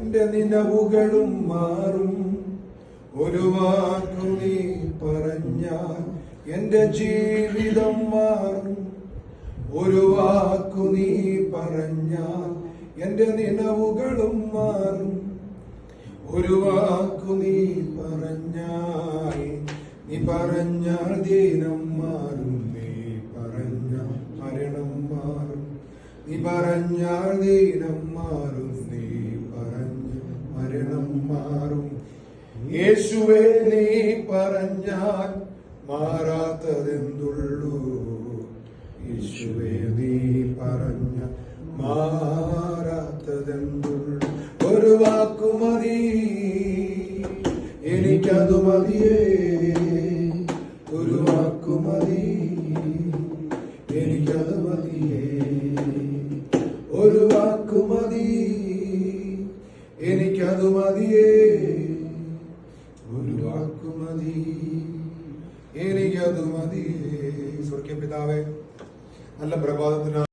എന്റെ നിലവുകളും മാറും. ഒരു വാക്കു നീ പറഞ്ഞാൽ എന്റെ ജീവിതം മാറും. ഒരു വാക്കു നീ പറഞ്ഞാൽ എന്റെ നിലവുകളും മാറും. ഒരു വാക്കു നീ പറഞ്ഞാൽ ദീനം മാറും. നീ പറഞ്ഞാൽ മരണം മാറും. നീ പറഞ്ഞാൽ ദീനം മാറും. നീ പറഞ്ഞ മരണം മാറും. യേശുവേ നീ പറഞ്ഞാൽ മാറാത്തതെന്തുള്ളൂ. യേശുവേ നീ പറഞ്ഞ മാറാത്തതെന്തുള്ളൂ. ഒരു വാക്കു മതി, എനിക്കതു മതിയേ. ഒരു വാക്കു മതി, എനിക്കത് മതിയേ. ഒരു വാക്കു മതി, എനിക്കതു മതിയേ. ഒരു വാക്കു മതി, എനിക്കതു മതിയേ. സ്വർഗീയ പിതാവേ, നല്ല പ്രഭാതത്തിന്